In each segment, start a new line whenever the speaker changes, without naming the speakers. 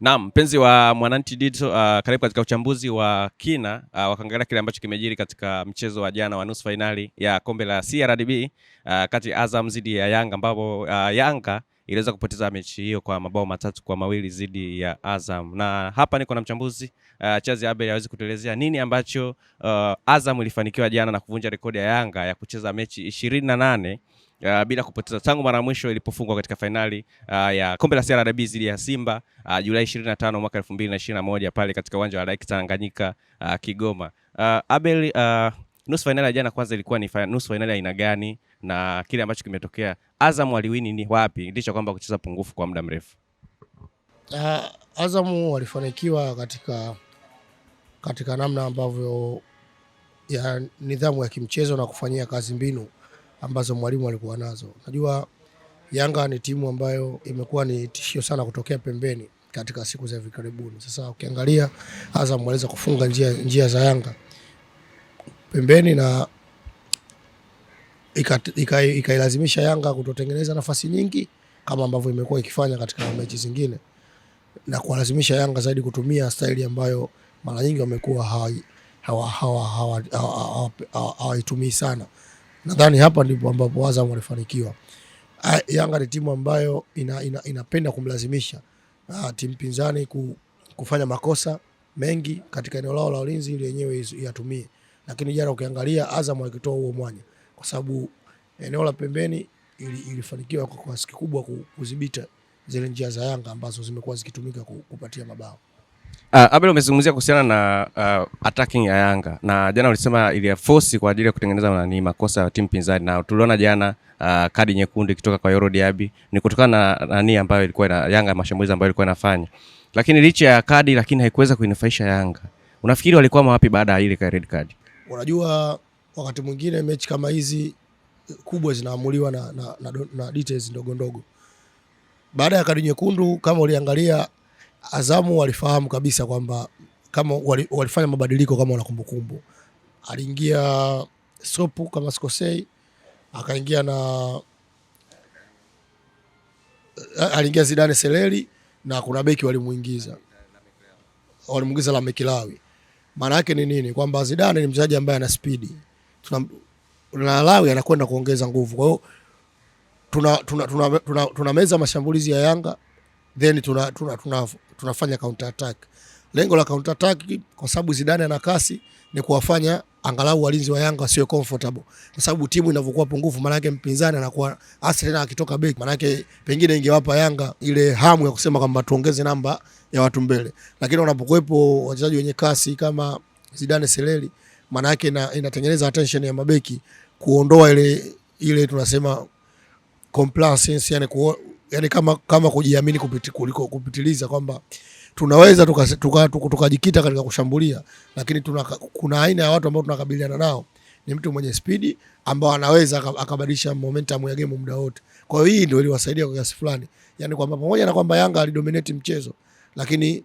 Naam, mpenzi wa Mwananchi Digital, karibu katika uchambuzi wa kina wakaangalia kile ambacho kimejiri katika mchezo wa jana wa nusu finali ya kombe la CRDB kati ya Azam dhidi ya Yanga, ambapo Yanga iliweza kupoteza mechi hiyo kwa mabao 3-2 dhidi ya Azam. Na hapa niko na mchambuzi Chazi Abel aweze kutuelezea nini ambacho Azam ilifanikiwa jana na kuvunja rekodi ya Yanga ya kucheza mechi 28 bila kupoteza tangu mara mwisho ilipofungwa katika finali ya kombe la CRDB dhidi ya Simba Julai 25 mwaka 2021 pale katika uwanja wa Lake Tanganyika Kigoma. Abel, nusu finali ya jana kwanza ilikuwa ni nusu finali ya aina gani na kile ambacho kimetokea? Azam waliwini ni wapi licha kwamba kucheza pungufu kwa muda mrefu?
Azam walifanikiwa katika namna ambavyo ya nidhamu ya kimchezo na kufanyia kazi mbinu ambazo mwalimu alikuwa nazo. Najua Yanga ni timu ambayo imekuwa ni tishio sana kutokea pembeni katika siku za hivi karibuni. Sasa ukiangalia Azam waliweza kufunga njia za Yanga pembeni na ikailazimisha Yanga kutotengeneza nafasi nyingi kama ambavyo imekuwa ikifanya katika mechi zingine, na kuwalazimisha Yanga zaidi kutumia staili ambayo mara nyingi wamekuwa hawaitumii sana. Nadhani hapa ndipo ambapo Azam walifanikiwa. Yanga ni timu ambayo inapenda kumlazimisha timu pinzani kufanya makosa mengi katika eneo lao la ulinzi ili yenyewe yatumie. Lakini jana ukiangalia Azam walitoa huo mwanya kwa sababu eneo la pembeni ilifanikiwa kwa kiasi kikubwa kudhibiti zile njia za Yanga ambazo zimekuwa zikitumika kupatia mabao.
Abel, umezungumzia kuhusiana na attacking ya Yanga na jana ulisema ili force kwa ajili ya kutengeneza makosa ya timu pinzani, na tuliona jana kadi nyekundu ikitoka kwa Yoro Diaby ni kutokana na nani ambayo ilikuwa na Yanga, mashambulizi ambayo ilikuwa inafanya, lakini licha ya kadi lakini haikuweza kuinufaisha Yanga. Unafikiri walikuwa wapi baada ya ile red card?
Unajua wakati mwingine mechi kama hizi kubwa zinaamuliwa na details ndogo ndogo. Baada ya kadi nyekundu, kama uliangalia, Azamu walifahamu kabisa kwamba kama walifanya mabadiliko. Kama una kumbukumbu, aliingia Sopu kama sikosei, aliingia Zidane Seleri na kuna beki walimuingiza la Mekilawi. Maana yake ni nini? Kwamba Zidane ni mchezaji ambaye ana speed, na Lawi anakwenda kuongeza nguvu. Kwa hiyo tuna meza mashambulizi ya Yanga, then tunafanya counter attack. Lengo la counter attack, kwa sababu Zidane ana kasi, ni kuwafanya angalau walinzi wa Yanga sio comfortable, kwa sababu timu inavyokuwa pungufu, maana yake mpinzani anakuwa hasa tena akitoka beki, maana yake pengine ingewapa Yanga ile hamu ya kusema kwamba tuongeze namba ya watu mbele. Lakini wanapokuepo wachezaji wenye kasi kama Zidane Seleri, maana yake inatengeneza attention ya mabeki, kuondoa ile tunasema complacency, yani kama kujiamini kuliko kupitiliza, kwamba tunaweza tukajikita katika kushambulia, lakini kuna aina ya watu ambao tunakabiliana nao ni mtu mwenye speed ambao anaweza akabadilisha momentum ya game muda wote. Kwa hiyo hii ndio iliwasaidia kwa kiasi fulani, yani kwamba pamoja na kwamba Yanga alidominate mchezo, lakini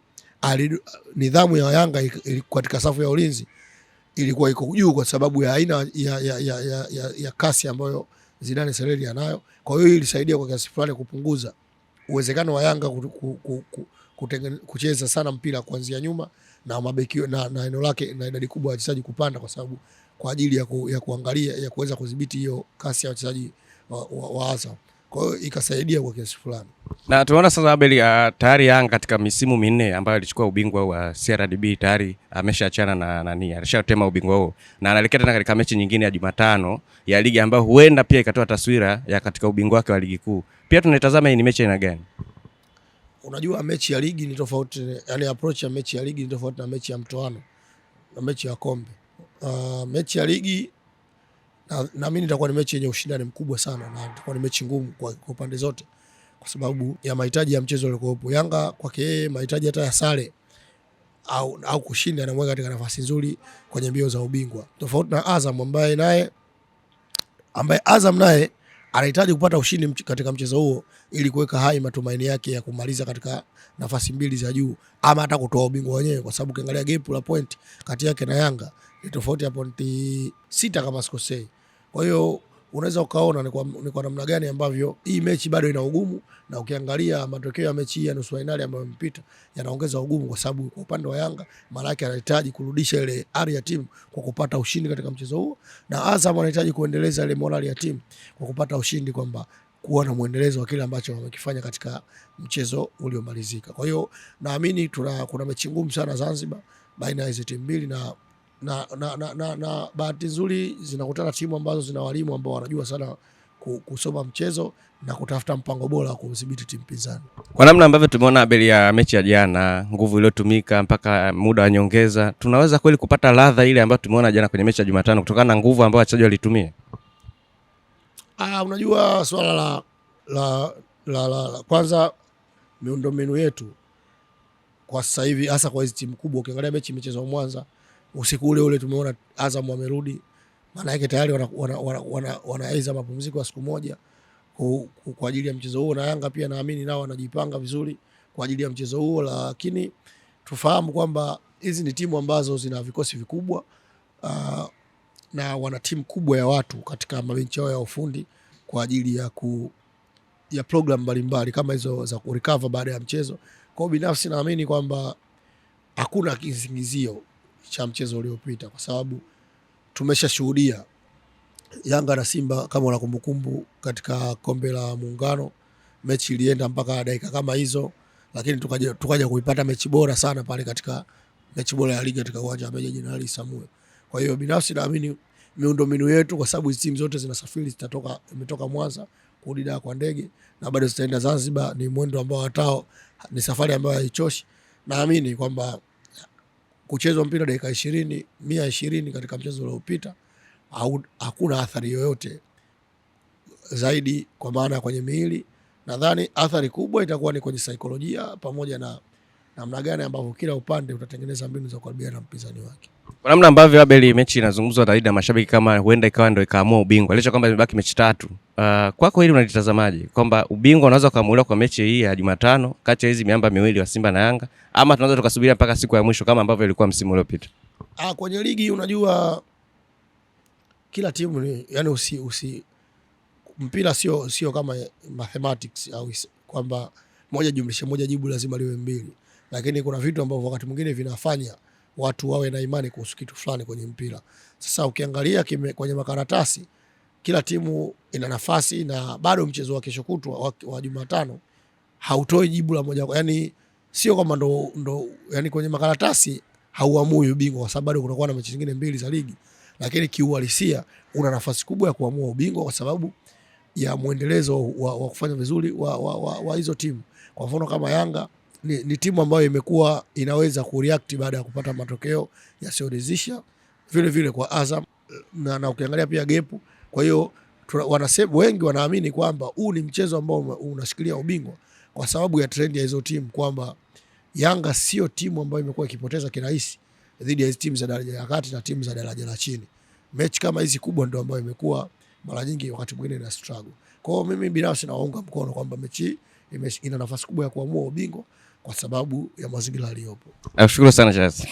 nidhamu ya Yanga katika safu ya ulinzi ilikuwa iko juu kwa sababu ya aina ya kasi ambayo Zidane Seleri anayo. Kwa hiyo ilisaidia kwa kiasi fulani kupunguza uwezekano wa Yanga kucheza sana mpira kuanzia nyuma na mabeki na eneo lake na idadi kubwa ya wachezaji kupanda, kwa sababu kwa ajili ya kuangalia ya kuweza kudhibiti hiyo kasi ya wachezaji wa Azam. Kwa hiyo ikasaidia kwa kiasi fulani.
Na tunaona sasa Abel, tayari Yanga katika misimu minne ambayo alichukua ubingwa wa CRDB tayari ameshaachana na nani, alishatema ubingwa huo na anaelekea tena katika mechi nyingine ya Jumatano ya ligi ambayo huenda pia ikatoa taswira ya katika ubingwa wake wa ligi kuu. Pia tunaitazama hii ni mechi aina gani?
Unajua mechi ya ligi ni tofauti, yani approach ya mechi ya ligi ni tofauti na mechi ya mtoano na mechi ya kombe. Mechi ya ligi na mimi nitakuwa ni mechi yenye ushindani mkubwa sana, na itakuwa ni mechi ngumu kwa pande zote kwa sababu ya mahitaji ya mchezo uliokuwepo. Yanga kwake yeye mahitaji hata ya sare au kushinda anamweka katika nafasi nzuri kwenye mbio za ubingwa, tofauti na Azam ambaye Azam naye anahitaji kupata ushindi katika mchezo huo ili kuweka hai matumaini yake ya kumaliza katika nafasi mbili za juu ama hata kutoa ubingwa wenyewe, kwa sababu ukiangalia gap la point kati yake na Yanga ni tofauti ya pointi 6 kama sikosei. Kwa hiyo unaweza ukaona ni kwa namna gani ambavyo hii mechi bado ina ugumu, na ukiangalia matokeo ya mechi hii ya nusu finali ambayo imepita yanaongeza ugumu, kwa sababu kwa upande wa Yanga maana yake anahitaji kurudisha ile ari ya timu kwa kupata ushindi katika mchezo huo, na Azam anahitaji kuendeleza ile morali ya timu kwa kupata ushindi, kwamba kuwa na muendelezo wa kile ambacho wamekifanya katika mchezo uliomalizika. Kwa hiyo naamini kuna mechi ngumu sana Zanzibar baina ya hizo timu mbili, na bahati nzuri zinakutana timu ambazo zina walimu ambao wanajua sana kusoma mchezo na kutafuta mpango bora wa kudhibiti timu pinzani.
Kwa namna ambavyo tumeona Abel ya mechi ya jana, nguvu iliyotumika mpaka muda wa nyongeza, tunaweza kweli kupata ladha ile ambayo tumeona jana kwenye mechi ya Jumatano kutokana na nguvu ambayo wachezaji walitumia?
Unajua swala la kwanza miundombinu yetu kwa sasa hivi, hasa kwa hizi timu kubwa, ukiangalia mechi imechezwa Mwanza usiku ule tumeona Azam wamerudi, maana yake tayari wanaweza mapumziko ya siku moja kwa ajili ya mchezo huo, na Yanga pia naamini nao wanajipanga vizuri kwa ajili ya mchezo huo. Lakini tufahamu kwamba hizi ni timu ambazo zina vikosi vikubwa na wana timu kubwa ya watu katika mabenchi yao ya ufundi kwa ajili ya program mbalimbali kama hizo za kurecover baada ya mchezo. Kwa binafsi naamini kwamba hakuna kisingizio cha mchezo uliopita, kwa sababu tumeshashuhudia Yanga na Simba kama una kumbukumbu katika kombe la Muungano, mechi ilienda mpaka dakika kama hizo, lakini tukaja kuipata mechi bora sana pale katika mechi bora ya ligi katika uwanja wa Meja Jenerali Samuel. Kwa hiyo binafsi naamini miundombinu yetu, kwa sababu hizo timu zote zinasafiri, imetoka Mwanza kurudi Dar kwa ndege na bado zitaenda Zanzibar, ni mwendo ambao hatao, ni safari ambayo haichoshi. Naamini kwamba kuchezwa mpira dakika 120 katika mchezo uliopita hakuna athari yoyote zaidi kwa maana kwenye miili. Nadhani athari kubwa itakuwa ni kwenye saikolojia pamoja na namna gani ambavyo kila upande utatengeneza mbinu za kukabiliana na mpinzani wake.
Kwa namna ambavyo Abel mechi inazungumzwa zaidi na mashabiki kama huenda ikawa ndio ikaamua ubingwa, licha kwamba imebaki mechi 3. Kwako hili unalitazamaje, kwamba ubingwa unaweza kuamuliwa kwa mechi hii ya Jumatano kati ya hizi miamba miwili wa Simba na Yanga, ama tunaweza tukasubiria mpaka siku ya mwisho kama ambavyo ilikuwa msimu uliopita?
Kwenye ligi unajua kila timu ni yani mpira sio kama mathematics au kwamba 1+1 jibu lazima liwe 2, lakini kuna vitu ambavyo wakati mwingine vinafanya watu wawe na imani kuhusu kitu fulani kwenye mpira. Sasa ukiangalia kwenye makaratasi kila timu ina nafasi, na bado mchezo wa kesho kutwa wa Jumatano hautoi jibu la moja, yani sio kama ndo yani kwenye makaratasi hauamui ubingwa, kwa sababu bado kunakuwa na mechi zingine 2 za ligi, lakini kiuhalisia una nafasi kubwa ya kuamua ubingwa kwa sababu ya muendelezo wa kufanya vizuri wa hizo timu. Kwa mfano kama Yanga ni timu ambayo imekuwa inaweza kureact baada ya kupata matokeo yasiyoridhisha, vile vile kwa Azam na ukiangalia pia gepu. Kwa hiyo wengi wanaamini kwamba huu ni mchezo ambao unashikilia ubingwa kwa sababu ya trend ya hizo timu, kwamba Yanga sio timu ambayo imekuwa ikipoteza kirahisi dhidi ya hizo timu za daraja la kati na timu za daraja la chini. Mechi kama hizi kubwa ndio ambayo imekuwa mara nyingi wakati mwingine na struggle. Kwa hiyo mimi binafsi naunga mkono kwamba mechi ina nafasi kubwa ya kuamua ubingwa kwa sababu ya mazingira yaliyopo.
Nashukuru sana Charles.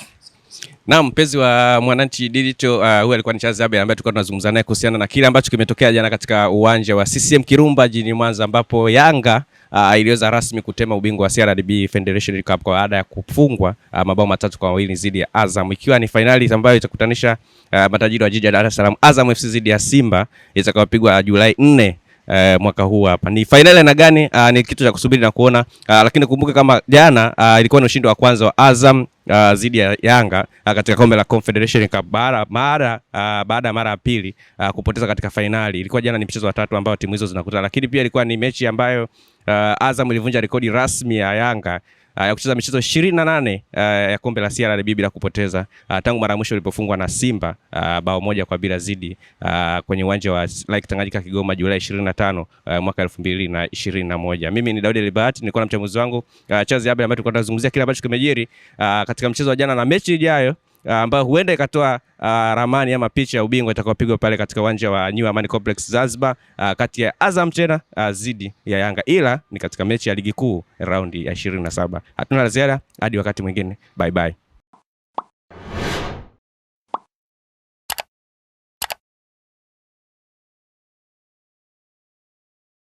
Na mpenzi wa Mwananchi Digital, huyu alikuwa ni Charles Abel ambaye tulikuwa tunazungumza naye kuhusiana na kile ambacho kimetokea jana katika uwanja wa CCM Kirumba jijini Mwanza, ambapo Yanga iliweza rasmi kutema ubingwa wa CRDB Federation Cup kwa baada ya kufungwa mabao 3-2 dhidi ya Azam, ikiwa ni finali ambayo itakutanisha matajiri wa jiji la Dar es Salaam, Azam FC dhidi ya Simba, itakayopigwa Julai 4 mwaka huu hapa. Ni finali na gani? Ni kitu cha kusubiri na kuona, lakini kumbuka kama jana ilikuwa ni ushindi wa kwanza wa Azam dhidi ya Yanga katika kombe la Confederation Cup baada ya mara ya pili kupoteza katika finali. Ilikuwa jana ni mchezo wa 3 ambao timu hizo zinakutana, lakini pia ilikuwa ni mechi ambayo Azam ilivunja rekodi rasmi ya Yanga ya kucheza michezo 28 ya kombe la CRDB bila kupoteza tangu mara mwisho ilipofungwa na Simba bao 1-0 zidi kwenye uwanja wa Lake Tanganyika Kigoma Julai 25 mwaka 2021. Mimi ni Daudi Libati, nilikuwa na mchambuzi wangu Charles Abel ambaye tulikuwa tunazungumzia kile ambacho kimejiri katika mchezo wa jana na mechi ijayo ambayo huenda ikatoa ramani ama picha ya ubingwa itakayopigwa pale katika uwanja wa New Amani Complex Zanzibar kati ya Azam tena dhidi ya Yanga, ila ni katika mechi ya ligi kuu raundi ya 27. Hatuna la ziada hadi wakati mwingine. Bye bye.